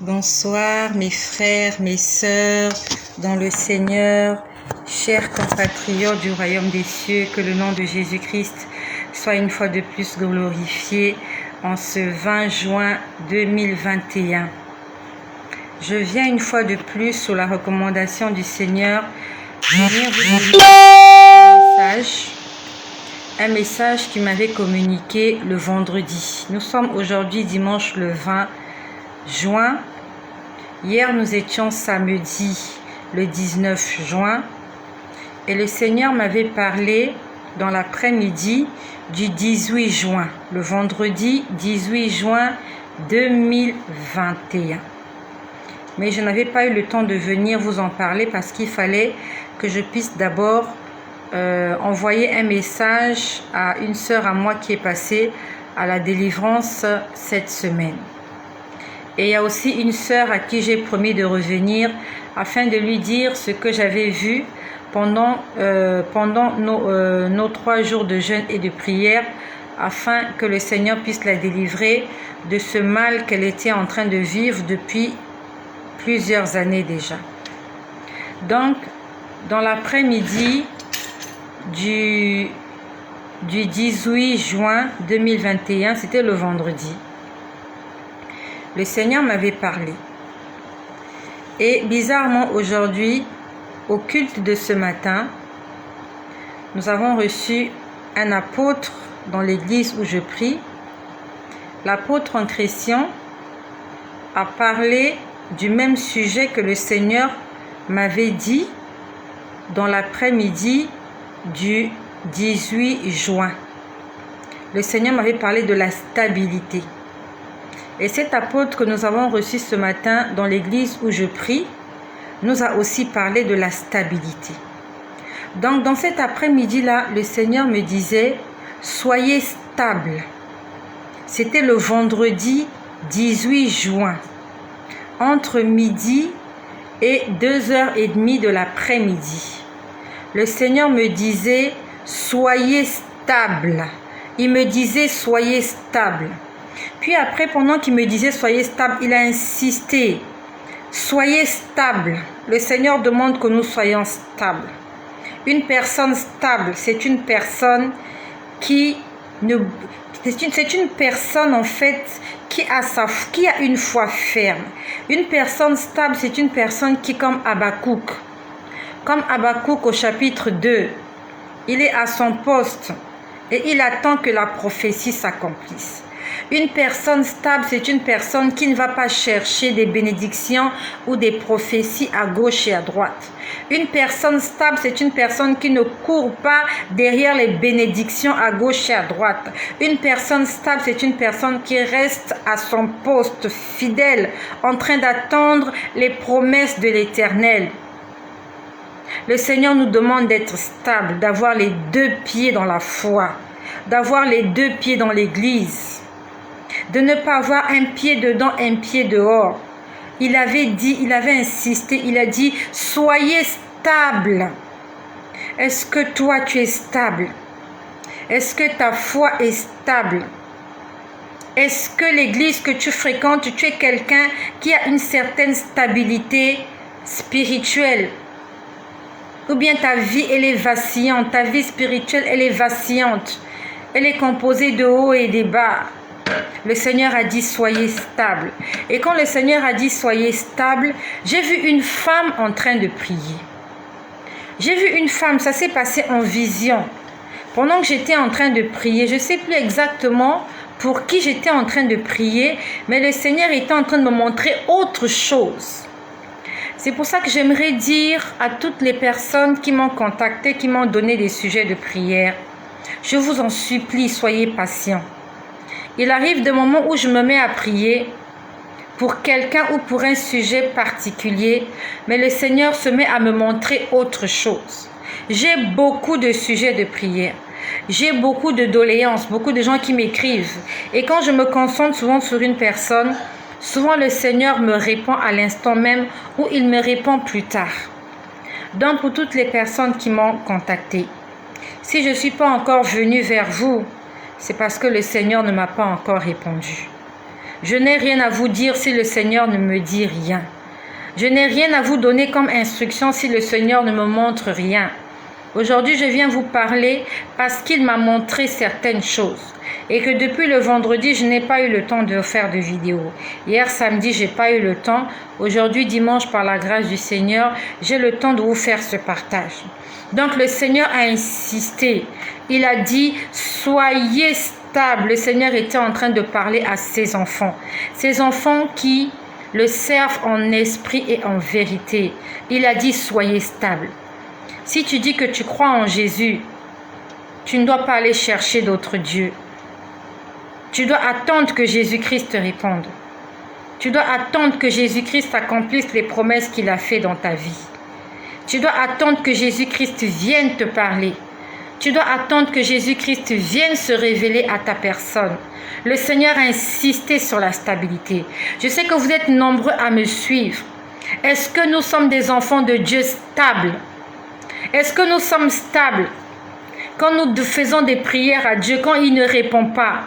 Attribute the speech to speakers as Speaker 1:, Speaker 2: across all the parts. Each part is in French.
Speaker 1: Bonsoir mes frères, mes sœurs dans le Seigneur, chers compatriotes du royaume des cieux, que le nom de Jésus-Christ soit une fois de plus glorifié en ce 20 juin 2021. Je viens une fois de plus sous la recommandation du Seigneur venir vous donner un message qui m'avait communiqué le vendredi. Nous sommes aujourd'hui dimanche le 20 juin. Hier, nous étions samedi le 19 juin et le Seigneur m'avait parlé dans l'après-midi du 18 juin, le vendredi 18 juin 2021. Mais je n'avais pas eu le temps de venir vous en parler parce qu'il fallait que je puisse d'abord envoyer un message à une sœur à moi qui est passée à la délivrance cette semaine. Et il y a aussi une sœur à qui j'ai promis de revenir afin de lui dire ce que j'avais vu pendant nos 3 jours de jeûne et de prière, afin que le Seigneur puisse la délivrer de ce mal qu'elle était en train de vivre depuis plusieurs années déjà. Donc, dans l'après-midi du 18 juin 2021, c'était le vendredi, le Seigneur m'avait parlé. Et bizarrement, aujourd'hui, au culte de ce matin, nous avons reçu un apôtre dans l'église où je prie. L'apôtre en question a parlé du même sujet que le Seigneur m'avait dit dans l'après-midi du 18 juin. Le Seigneur m'avait parlé de la stabilité. Et cet apôtre que nous avons reçu ce matin dans l'église où je prie nous a aussi parlé de la stabilité. Donc dans cet après-midi-là, le Seigneur me disait « Soyez stable ». C'était le vendredi 18 juin, entre midi et 2h30 de l'après-midi. Le Seigneur me disait « Soyez stable ». Il me disait « Soyez stable ». Puis après, pendant qu'il me disait « Soyez stable », il a insisté « Soyez stable ». Le Seigneur demande que nous soyons stables. Une personne stable, c'est une personne qui ne... C'est une personne en fait qui a une foi ferme. Une personne stable, c'est une personne qui, comme Habakkuk au chapitre 2, il est à son poste et il attend que la prophétie s'accomplisse. Une personne stable, c'est une personne qui ne va pas chercher des bénédictions ou des prophéties à gauche et à droite. Une personne stable, c'est une personne qui ne court pas derrière les bénédictions à gauche et à droite. Une personne stable, c'est une personne qui reste à son poste fidèle, en train d'attendre les promesses de l'Éternel. Le Seigneur nous demande d'être stable, d'avoir les 2 pieds dans la foi, d'avoir les 2 pieds dans l'église, de ne pas avoir un pied dedans, un pied dehors. Il avait insisté, il a dit « Soyez stable ». Est-ce que toi tu es stable? Est-ce que ta foi est stable? Est-ce que l'église que tu fréquentes, tu es quelqu'un qui a une certaine stabilité spirituelle? Ou bien ta vie, elle est vacillante, ta vie spirituelle, elle est vacillante. Elle est composée de hauts et de bas. Le Seigneur a dit soyez stable. Et quand le Seigneur a dit soyez stable, j'ai vu une femme en train de prier. J'ai vu une femme, ça s'est passé en vision. Pendant que j'étais en train de prier, je ne sais plus exactement pour qui j'étais en train de prier, mais le Seigneur était en train de me montrer autre chose. C'est pour ça que j'aimerais dire à toutes les personnes qui m'ont contacté, qui m'ont donné des sujets de prière, je vous en supplie, soyez patients. Il arrive des moments où je me mets à prier pour quelqu'un ou pour un sujet particulier, mais le Seigneur se met à me montrer autre chose. J'ai beaucoup de sujets de prière. J'ai beaucoup de doléances, beaucoup de gens qui m'écrivent. Et quand je me concentre souvent sur une personne, souvent le Seigneur me répond à l'instant même ou il me répond plus tard. Donc pour toutes les personnes qui m'ont contacté, si je ne suis pas encore venue vers vous, c'est parce que le Seigneur ne m'a pas encore répondu. Je n'ai rien à vous dire si le Seigneur ne me dit rien. Je n'ai rien à vous donner comme instruction si le Seigneur ne me montre rien. Aujourd'hui, je viens vous parler parce qu'il m'a montré certaines choses et que depuis le vendredi, je n'ai pas eu le temps de faire de vidéo. Hier samedi, j'ai pas eu le temps. Aujourd'hui, dimanche, par la grâce du Seigneur, j'ai le temps de vous faire ce partage. Donc, le Seigneur a insisté. Il a dit, soyez stables. Le Seigneur était en train de parler à ses enfants qui le servent en esprit et en vérité. Il a dit, soyez stables. Si tu dis que tu crois en Jésus, tu ne dois pas aller chercher d'autres dieux. Tu dois attendre que Jésus-Christ te réponde. Tu dois attendre que Jésus-Christ accomplisse les promesses qu'il a faites dans ta vie. Tu dois attendre que Jésus-Christ vienne te parler. Tu dois attendre que Jésus-Christ vienne se révéler à ta personne. Le Seigneur a insisté sur la stabilité. Je sais que vous êtes nombreux à me suivre. Est-ce que nous sommes des enfants de Dieu stables? Est-ce que nous sommes stables quand nous faisons des prières à Dieu, quand il ne répond pas?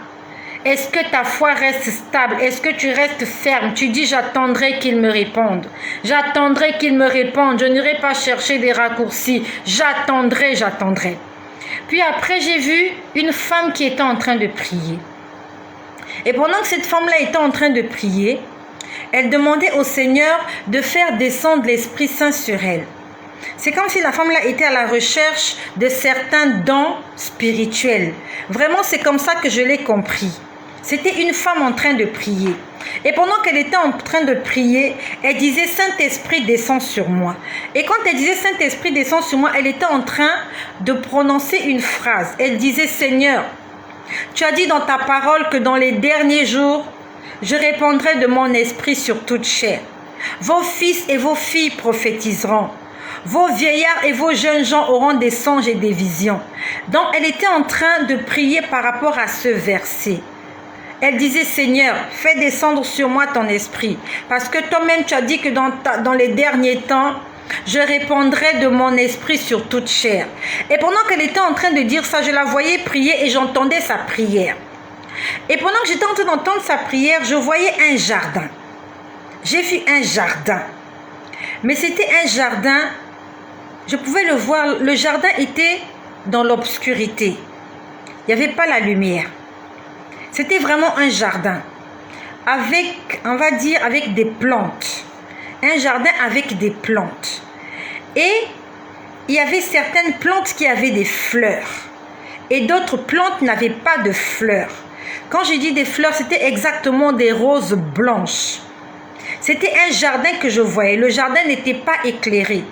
Speaker 1: Est-ce que ta foi reste stable? Est-ce que tu restes ferme? Tu dis, j'attendrai qu'il me réponde. J'attendrai qu'il me réponde. Je n'irai pas chercher des raccourcis. J'attendrai, j'attendrai. Puis après, j'ai vu une femme qui était en train de prier. Et pendant que cette femme-là était en train de prier, elle demandait au Seigneur de faire descendre l'Esprit Saint sur elle. C'est comme si la femme-là était à la recherche de certains dons spirituels. Vraiment, c'est comme ça que je l'ai compris. C'était une femme en train de prier. Et pendant qu'elle était en train de prier, elle disait « Saint-Esprit, descends sur moi ». Et quand elle disait « Saint-Esprit, descends sur moi », elle était en train de prononcer une phrase. Elle disait « Seigneur, tu as dit dans ta parole que dans les derniers jours, je répandrai de mon esprit sur toute chair. Vos fils et vos filles prophétiseront. Vos vieillards et vos jeunes gens auront des songes et des visions. » Donc, elle était en train de prier par rapport à ce verset. Elle disait, Seigneur, fais descendre sur moi ton esprit. Parce que toi-même, tu as dit que dans les derniers temps, je répandrai de mon esprit sur toute chair. Et pendant qu'elle était en train de dire ça, je la voyais prier et j'entendais sa prière. Et pendant que j'étais en train d'entendre sa prière, je voyais un jardin. J'ai vu un jardin. Mais c'était un jardin, je pouvais le voir, le jardin était dans l'obscurité. Il n'y avait pas la lumière. C'était vraiment un jardin avec, on va dire, avec des plantes. Un jardin avec des plantes. Et il y avait certaines plantes qui avaient des fleurs. Et d'autres plantes n'avaient pas de fleurs. Quand je dis des fleurs, c'était exactement des roses blanches. C'était un jardin que je voyais. Le jardin n'était pas éclairé.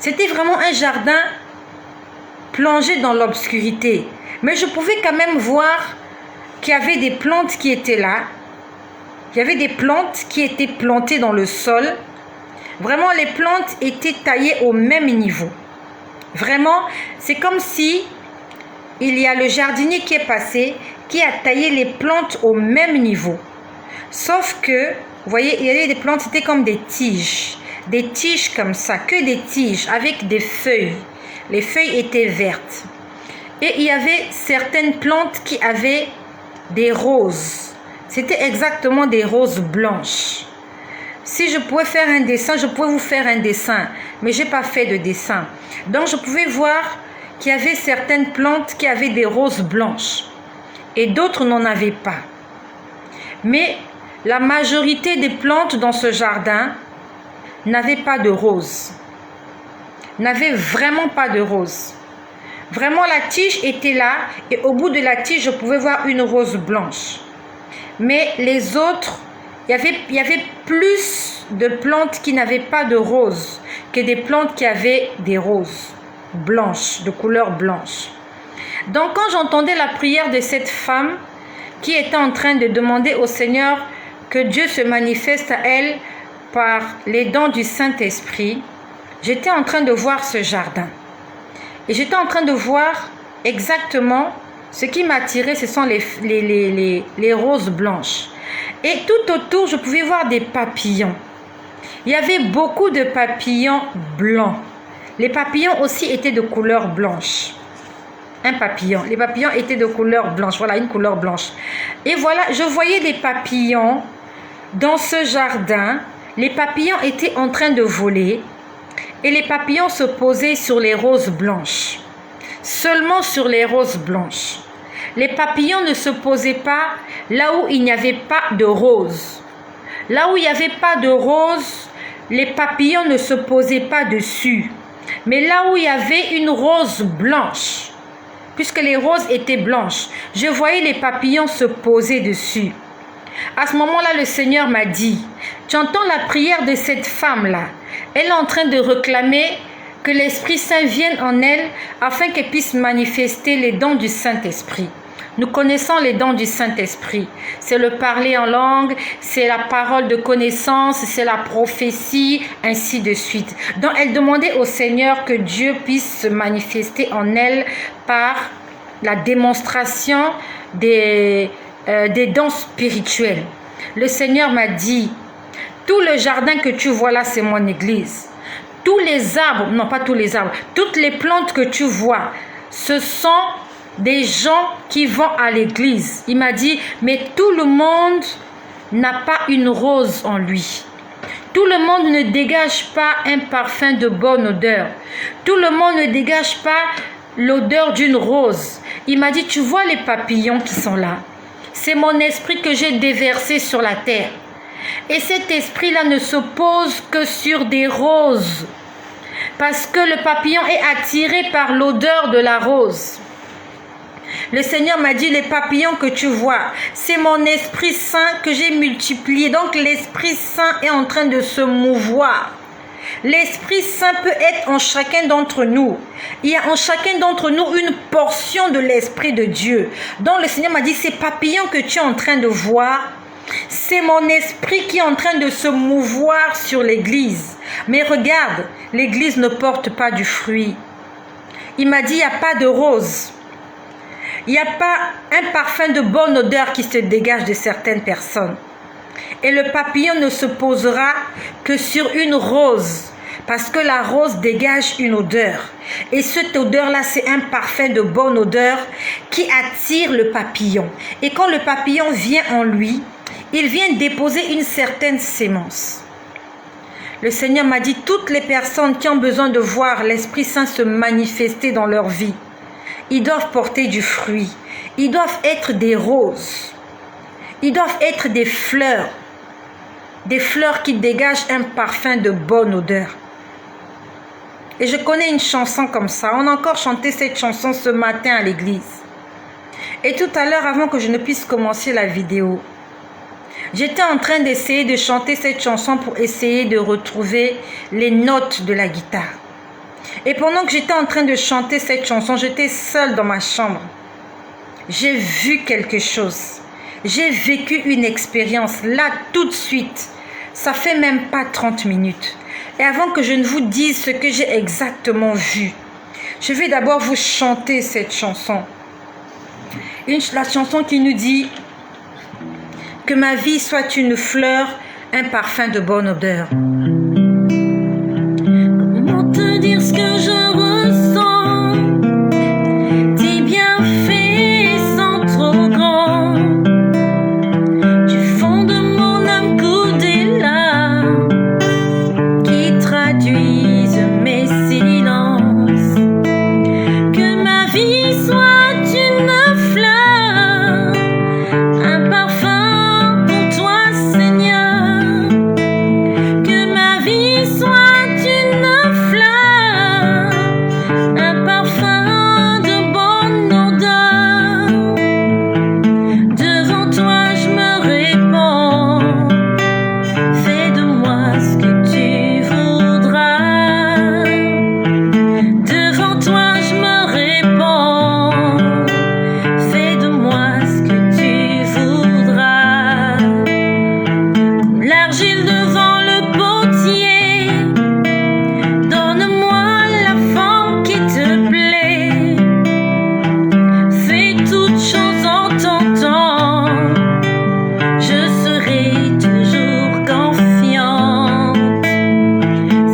Speaker 1: C'était vraiment un jardin plongé dans l'obscurité. Mais je pouvais quand même voir qu'il y avait des plantes qui étaient là. Il y avait des plantes qui étaient plantées dans le sol. Vraiment, les plantes étaient taillées au même niveau. Vraiment, c'est comme si il y a le jardinier qui est passé, qui a taillé les plantes au même niveau. Sauf que, vous voyez, il y avait des plantes, c'était comme des tiges comme ça, que des tiges avec des feuilles. Les feuilles étaient vertes. Et il y avait certaines plantes qui avaient des roses. C'était exactement des roses blanches. Si je pouvais faire un dessin, je pouvais vous faire un dessin. Mais je n'ai pas fait de dessin. Donc je pouvais voir qu'il y avait certaines plantes qui avaient des roses blanches. Et d'autres n'en avaient pas. Mais la majorité des plantes dans ce jardin n'avaient pas de roses. N'avaient vraiment pas de roses. Vraiment, la tige était là et au bout de la tige, je pouvais voir une rose blanche. Mais les autres, il y avait plus de plantes qui n'avaient pas de roses que des plantes qui avaient des roses blanches, de couleur blanche. Donc, quand j'entendais la prière de cette femme qui était en train de demander au Seigneur que Dieu se manifeste à elle par les dons du Saint-Esprit, j'étais en train de voir ce jardin. Et j'étais en train de voir exactement ce qui m'attirait, ce sont les roses blanches. Et tout autour, je pouvais voir des papillons. Il y avait beaucoup de papillons blancs. Les papillons aussi étaient de couleur blanche. un papillon. Les papillons étaient de couleur blanche. Voilà, une couleur blanche. Et voilà, je voyais des papillons dans ce jardin. Les papillons étaient en train de voler. Et les papillons se posaient sur les roses blanches. Seulement sur les roses blanches. Les papillons ne se posaient pas là où il n'y avait pas de roses. Là où il n'y avait pas de roses, les papillons ne se posaient pas dessus. Mais là où il y avait une rose blanche, puisque les roses étaient blanches, je voyais les papillons se poser dessus. À ce moment-là, le Seigneur m'a dit, tu entends la prière de cette femme-là. Elle est en train de réclamer que l'Esprit Saint vienne en elle afin qu'elle puisse manifester les dons du Saint-Esprit. Nous connaissons les dons du Saint-Esprit. C'est le parler en langue, c'est la parole de connaissance, c'est la prophétie, ainsi de suite. Donc elle demandait au Seigneur que Dieu puisse se manifester en elle par la démonstration des dons spirituels. Le Seigneur m'a dit, tout le jardin que tu vois là, c'est mon église. Tous les arbres, non pas tous les arbres, toutes les plantes que tu vois, ce sont des gens qui vont à l'église. Il m'a dit, mais tout le monde n'a pas une rose en lui. Tout le monde ne dégage pas un parfum de bonne odeur. Tout le monde ne dégage pas l'odeur d'une rose. Il m'a dit, tu vois les papillons qui sont là. C'est mon esprit que j'ai déversé sur la terre. Et cet esprit-là ne se pose que sur des roses. Parce que le papillon est attiré par l'odeur de la rose. Le Seigneur m'a dit, les papillons que tu vois, c'est mon Esprit Saint que j'ai multiplié. Donc l'Esprit Saint est en train de se mouvoir. L'Esprit Saint peut être en chacun d'entre nous. Il y a en chacun d'entre nous une portion de l'Esprit de Dieu. Donc le Seigneur m'a dit, ces papillons que tu es en train de voir, c'est mon esprit qui est en train de se mouvoir sur l'église. Mais regarde, l'église ne porte pas du fruit. Il m'a dit, il n'y a pas de rose. Il n'y a pas un parfum de bonne odeur qui se dégage de certaines personnes. Et le papillon ne se posera que sur une rose. Parce que la rose dégage une odeur. Et cette odeur-là, c'est un parfum de bonne odeur qui attire le papillon. Et quand le papillon vient en lui, il vient déposer une certaine sémence. Le Seigneur m'a dit, toutes les personnes qui ont besoin de voir l'Esprit Saint se manifester dans leur vie, ils doivent porter du fruit. Ils doivent être des roses. Ils doivent être des fleurs. Des fleurs qui dégagent un parfum de bonne odeur. Et je connais une chanson comme ça. On a encore chanté cette chanson ce matin à l'église. Et tout à l'heure, avant que je ne puisse commencer la vidéo, j'étais en train d'essayer de chanter cette chanson pour essayer de retrouver les notes de la guitare. Et pendant que j'étais en train de chanter cette chanson, j'étais seule dans ma chambre. J'ai vu quelque chose. J'ai vécu une expérience là tout de suite. Ça fait même pas 30 minutes. Et avant que je ne vous dise ce que j'ai exactement vu, je vais d'abord vous chanter cette chanson. La chanson qui nous dit que ma vie soit une fleur, un parfum de bonne odeur. Comment te dire ce que je ressens? Tes bienfaits sont trop grands. Du fond de mon âme coulent des larmes qui traduisent mes silences. Que ma vie soit une fleur, un parfum pour toi, Seigneur. Que ma vie soit une fleur, un parfum de bonne odeur. Devant toi je me répands, fais de moi ce que tu voudras. Devant toi je me répands, fais de moi ce que tu voudras. L'argile devant le potier, donne-moi la forme qui te plaît. Fais toutes choses en ton temps, je serai toujours confiante.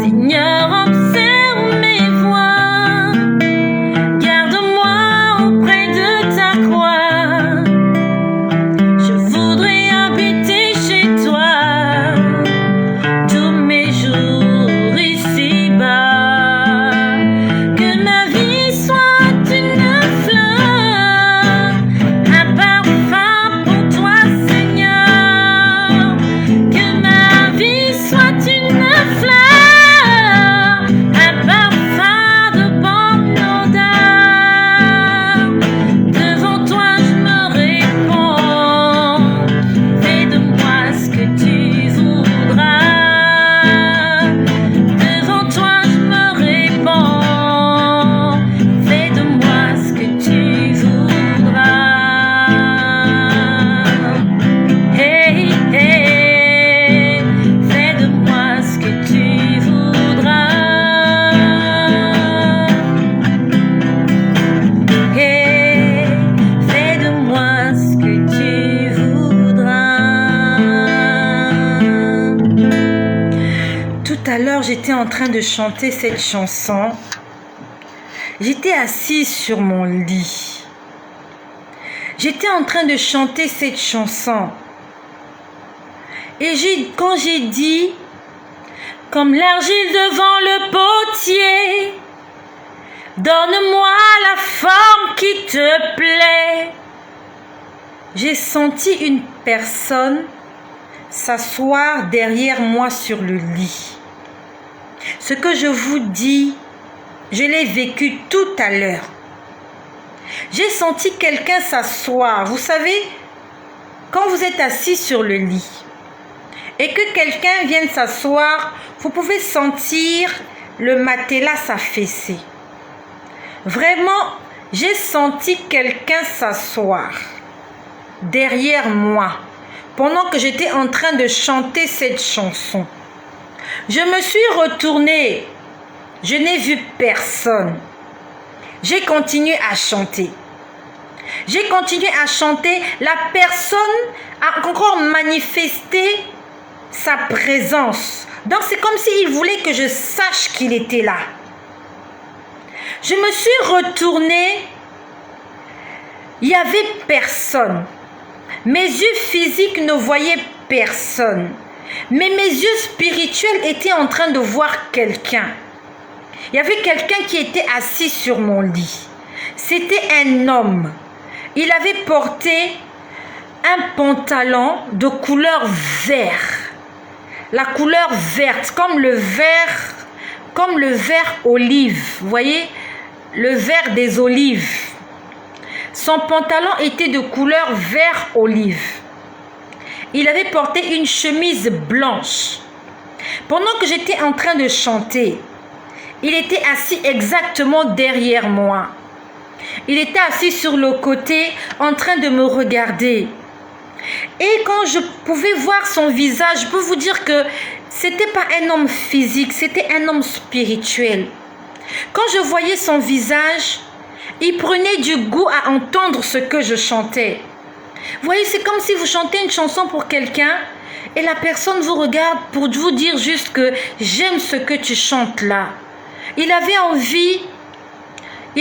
Speaker 1: Seigneur, observe mes voies, garde-moi à l'heure, j'étais en train de chanter cette chanson. J'étais assise sur mon lit. J'étais en train de chanter cette chanson. Et quand j'ai dit, comme l'argile devant le potier, donne-moi la forme qui te plaît. J'ai senti une personne s'asseoir derrière moi sur le lit. Ce que je vous dis, je l'ai vécu tout à l'heure. J'ai senti quelqu'un s'asseoir. Vous savez, quand vous êtes assis sur le lit et que quelqu'un vienne s'asseoir, vous pouvez sentir le matelas s'affaisser. Vraiment, j'ai senti quelqu'un s'asseoir derrière moi pendant que j'étais en train de chanter cette chanson. Je me suis retournée. Je n'ai vu personne. J'ai continué à chanter. J'ai continué à chanter. La personne a encore manifesté sa présence. Donc c'est comme s'il voulait que je sache qu'il était là. Je me suis retournée. Il n'y avait personne. Mes yeux physiques ne voyaient personne. Mais mes yeux spirituels étaient en train de voir quelqu'un. Il y avait quelqu'un qui était assis sur mon lit. C'était un homme. Il avait porté un pantalon de couleur vert. La couleur verte, comme le vert olive. Vous voyez, le vert des olives. Son pantalon était de couleur vert olive. Il avait porté une chemise blanche. Pendant que j'étais en train de chanter, il était assis exactement derrière moi. Il était assis sur le côté en train de me regarder. Et quand je pouvais voir son visage, je peux vous dire que c'était pas un homme physique, c'était un homme spirituel. Quand je voyais son visage, il prenait du goût à entendre ce que je chantais. Vous voyez, c'est comme si vous chantez une chanson pour quelqu'un et la personne vous regarde pour vous dire juste que j'aime ce que tu chantes là. Il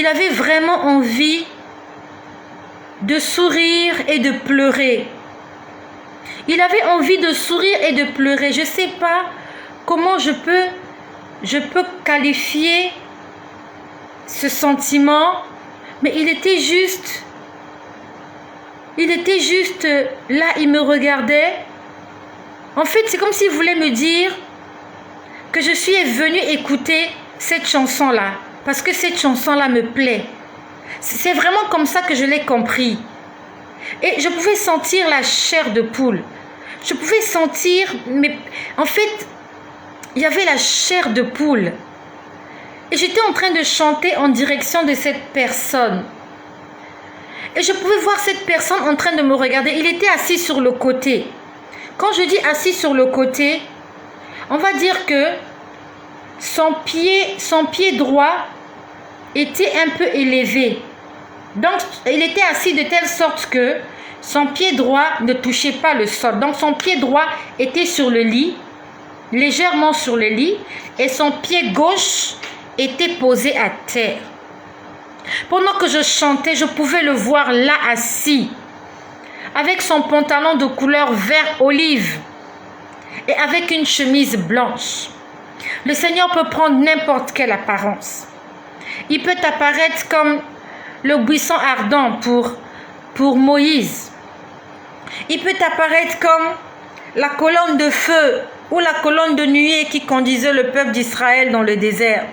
Speaker 1: avait vraiment envie de sourire et de pleurer. Il avait envie de sourire et de pleurer. Je ne sais pas comment je peux qualifier ce sentiment, mais il était juste là, il me regardait. En fait, c'est comme s'il voulait me dire que je suis venue écouter cette chanson-là, parce que cette chanson-là me plaît. C'est vraiment comme ça que je l'ai compris. Et je pouvais sentir la chair de poule. Je pouvais sentir, mais en fait, il y avait la chair de poule. Et j'étais en train de chanter en direction de cette personne. Et je pouvais voir cette personne en train de me regarder. Il était assis sur le côté. Quand je dis assis sur le côté, on va dire que son pied droit était un peu élevé. Donc, il était assis de telle sorte que son pied droit ne touchait pas le sol. Donc, son pied droit était sur le lit, légèrement sur le lit, et son pied gauche était posé à terre. Pendant que je chantais, je pouvais le voir là assis, avec son pantalon de couleur vert olive et avec une chemise blanche. Le Seigneur peut prendre n'importe quelle apparence. Il peut apparaître comme le buisson ardent pour Moïse. Il peut apparaître comme la colonne de feu ou la colonne de nuée qui conduisait le peuple d'Israël dans le désert.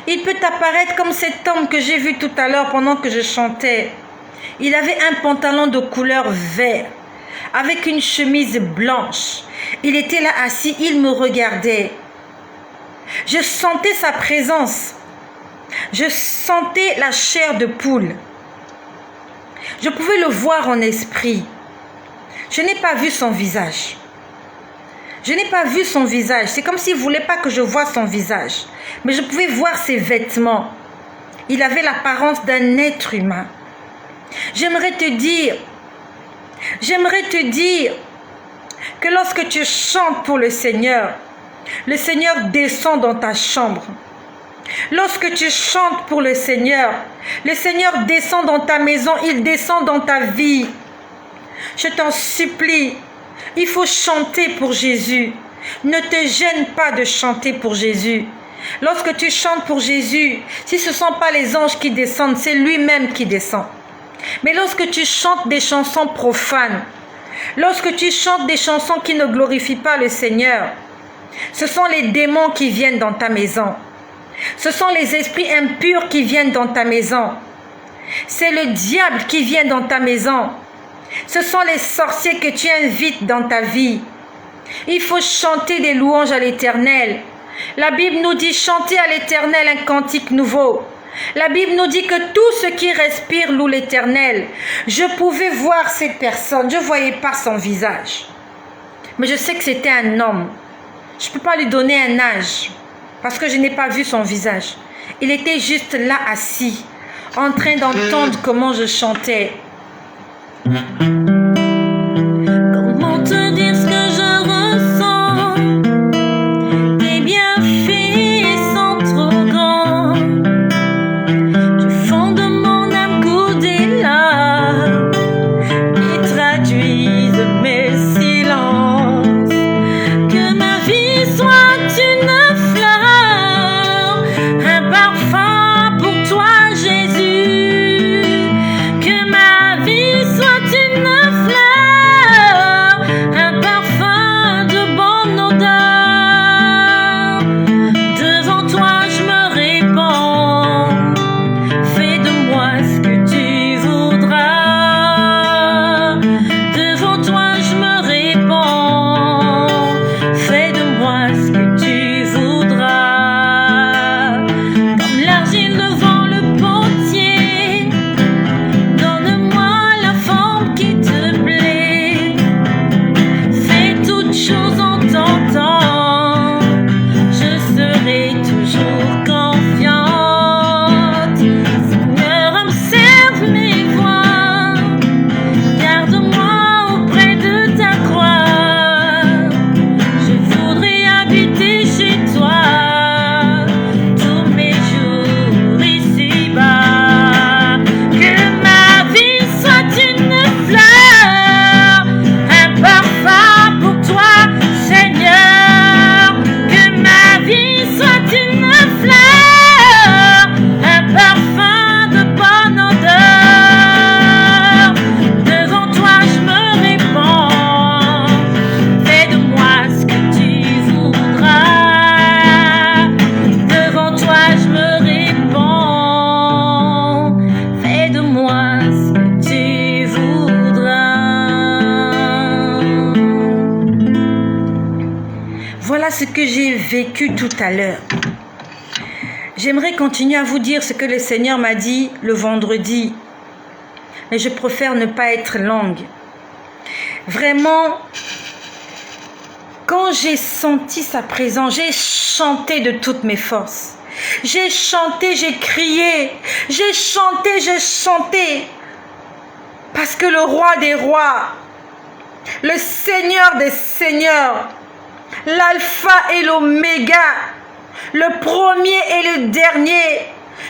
Speaker 1: Il peut apparaître comme cet homme que j'ai vu tout à l'heure pendant que je chantais. Il avait un pantalon de couleur vert avec une chemise blanche. Il était là assis, il me regardait. Je sentais sa présence. Je sentais la chair de poule. Je pouvais le voir en esprit. Je n'ai pas vu son visage. Je n'ai pas vu son visage. C'est comme s'il ne voulait pas que je voie son visage. Mais je pouvais voir ses vêtements. Il avait l'apparence d'un être humain. J'aimerais te dire que lorsque tu chantes pour le Seigneur, le Seigneur descend dans ta chambre. Lorsque tu chantes pour le Seigneur descend dans ta maison, il descend dans ta vie. Je t'en supplie, il faut chanter pour Jésus. Ne te gêne pas de chanter pour Jésus. Lorsque tu chantes pour Jésus, si ce ne sont pas les anges qui descendent, c'est lui-même qui descend. Mais lorsque tu chantes des chansons profanes, lorsque tu chantes des chansons qui ne glorifient pas le Seigneur, ce sont les démons qui viennent dans ta maison. Ce sont les esprits impurs qui viennent dans ta maison. C'est le diable qui vient dans ta maison. Ce sont les sorciers que tu invites dans ta vie. Il faut chanter des louanges à l'Éternel. La Bible nous dit chanter à l'Éternel un cantique nouveau. La Bible nous dit que tout ce qui respire loue l'Éternel. Je pouvais voir cette personne, je ne voyais pas son visage. Mais je sais que c'était un homme. Je ne peux pas lui donner un âge parce que je n'ai pas vu son visage. Il était juste là assis, en train d'entendre comment je chantais.
Speaker 2: Comment te dire ce que je ressens? Tes bienfaits sont trop grands. Du fond de mon âme coulent des larmes qui traduisent mes silences. Que ma vie soit une fleur, un parfum pour toi, Jésus. Que ma vie soit une fleur, un parfum de bonne odeur. Devant toi je me répands, fais de moi ce que tu voudras. Devant toi je me répands, fais de moi ce que tu voudras. Comme l'argile devant le potier, donne-moi la forme qui te plaît. Fais toutes choses en ton temps, je serai toujours confiante. Seigneur, observe mes voies, garde-moi auprès de ta croix. Je voudrais habiter chez toi tous mes jours ici-bas. Que ma vie soit une fleur, un parfum pour toi, Seigneur. Que ma vie soit une fleur, un parfum de bonne odeur. Devant toi je me répands, fais de moi ce que tu voudras. Devant toi je me répands, fais de moi ce que tu voudras.
Speaker 1: Voilà ce que j'ai vécu tout à l'heure. J'aimerais continuer à vous dire ce que le Seigneur m'a dit le vendredi, mais je préfère ne pas être longue. Vraiment, quand j'ai senti sa présence, j'ai chanté de toutes mes forces. J'ai chanté, j'ai crié, j'ai chanté, parce que le roi des rois, le Seigneur des seigneurs, l'alpha et l'oméga, le premier et le dernier,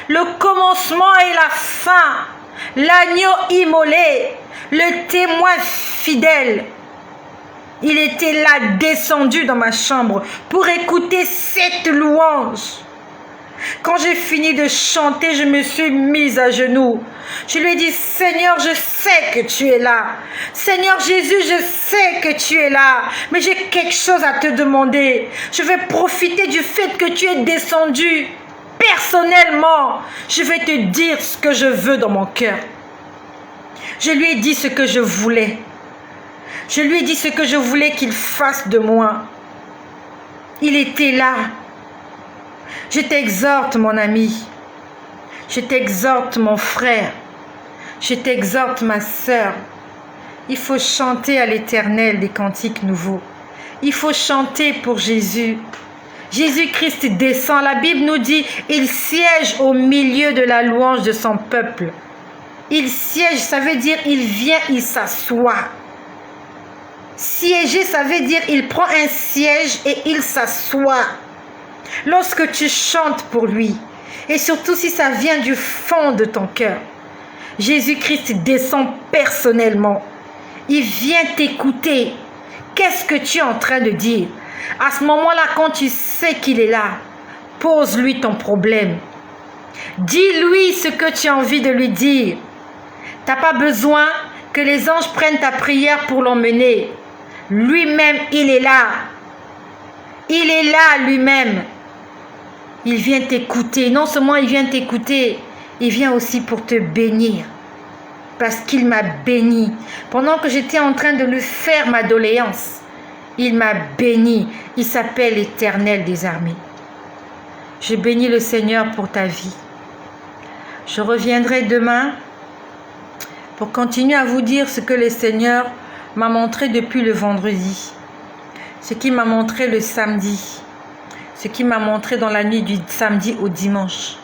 Speaker 1: le commencement et la fin, l'agneau immolé, le témoin fidèle. Il était là, descendu dans ma chambre pour écouter cette louange. Quand j'ai fini de chanter, je me suis mise à genoux. Je lui ai dit, Seigneur, je sais que tu es là. Seigneur Jésus, je sais que tu es là. Mais j'ai quelque chose à te demander. Je vais profiter du fait que tu es descendu. Personnellement, je vais te dire ce que je veux dans mon cœur. Je lui ai dit ce que je voulais. Je lui ai dit ce que je voulais qu'il fasse de moi. Il était là. Je t'exhorte, mon ami. Je t'exhorte, mon frère. Je t'exhorte, ma sœur. Il faut chanter à l'Éternel des cantiques nouveaux. Il faut chanter pour Jésus. Jésus-Christ descend. La Bible nous dit, il siège au milieu de la louange de son peuple. Il siège, ça veut dire, il vient, il s'assoit. Siéger, ça veut dire il prend un siège et il s'assoit. Lorsque tu chantes pour lui, et surtout si ça vient du fond de ton cœur, Jésus-Christ descend personnellement. Il vient t'écouter. Qu'est-ce que tu es en train de dire? À ce moment-là, quand tu sais qu'il est là, pose-lui ton problème. Dis-lui ce que tu as envie de lui dire. Tu n'as pas besoin que les anges prennent ta prière pour l'emmener. Lui-même, il est là. Il est là lui-même. Il vient t'écouter. Non seulement il vient t'écouter, il vient aussi pour te bénir. Parce qu'il m'a béni. Pendant que j'étais en train de lui faire ma doléance, il m'a béni. Il s'appelle l'Éternel des armées. Je bénis le Seigneur pour ta vie. Je reviendrai demain pour continuer à vous dire ce que le Seigneur m'a montré depuis le vendredi. Ce qu'il m'a montré le samedi. Ce qu'il m'a montré dans la nuit du samedi au dimanche.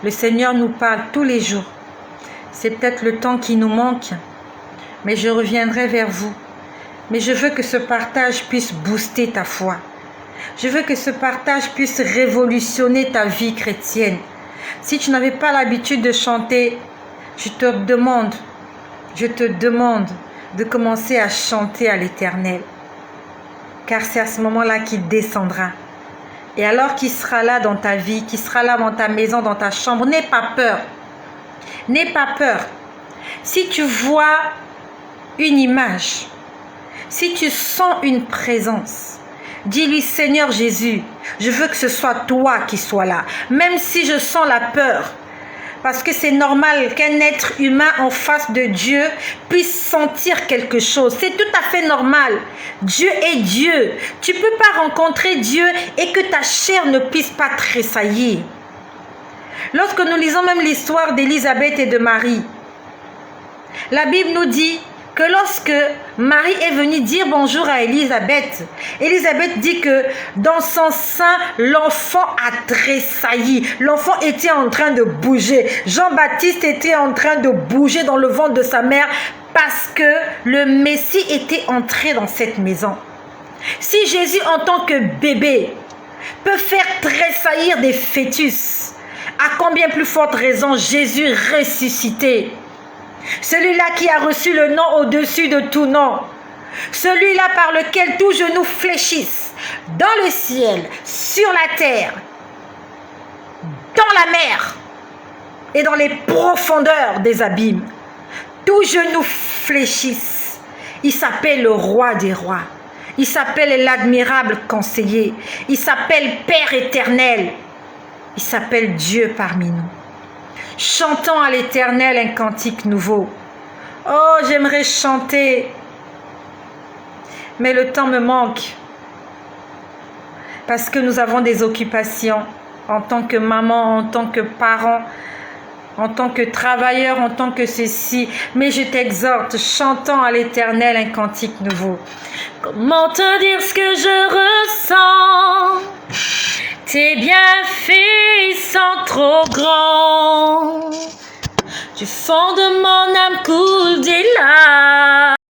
Speaker 1: Le Seigneur nous parle tous les jours. C'est peut-être le temps qui nous manque, mais je reviendrai vers vous. Mais je veux que ce partage puisse booster ta foi. Je veux que ce partage puisse révolutionner ta vie chrétienne. Si tu n'avais pas l'habitude de chanter, je te demande de commencer à chanter à l'Éternel. Car c'est à ce moment-là qu'il descendra. Et alors qu'il sera là dans ta vie, qu'il sera là dans ta maison, dans ta chambre, n'aie pas peur. N'aie pas peur. Si tu vois une image, si tu sens une présence, dis-lui, Seigneur Jésus, je veux que ce soit toi qui sois là. Même si je sens la peur. Parce que c'est normal qu'un être humain en face de Dieu puisse sentir quelque chose. C'est tout à fait normal. Dieu est Dieu. Tu ne peux pas rencontrer Dieu et que ta chair ne puisse pas tressaillir. Lorsque nous lisons même l'histoire d'Élisabeth et de Marie, la Bible nous dit que lorsque Marie est venue dire bonjour à Élisabeth, Élisabeth dit que dans son sein, l'enfant a tressailli. L'enfant était en train de bouger. Jean-Baptiste était en train de bouger dans le ventre de sa mère parce que le Messie était entré dans cette maison. Si Jésus en tant que bébé peut faire tressaillir des fœtus, à combien plus forte raison Jésus ressuscité, celui-là qui a reçu le nom au-dessus de tout nom, celui-là par lequel tout genou fléchisse, dans le ciel, sur la terre, dans la mer et dans les profondeurs des abîmes, tout genou fléchisse. Il s'appelle le roi des rois, il s'appelle l'admirable conseiller, il s'appelle Père éternel, il s'appelle Dieu parmi nous. Chantons à l'Éternel un cantique nouveau. Oh, j'aimerais chanter, mais le temps me manque. Parce que nous avons des occupations en tant que maman, en tant que parent, en tant que travailleur, en tant que ceci. Mais je t'exhorte, chantons à l'Éternel un cantique nouveau.
Speaker 2: Comment te dire ce que je ressens? Tes bienfaits sont trop grands. Du fond de mon âme coulent des larmes.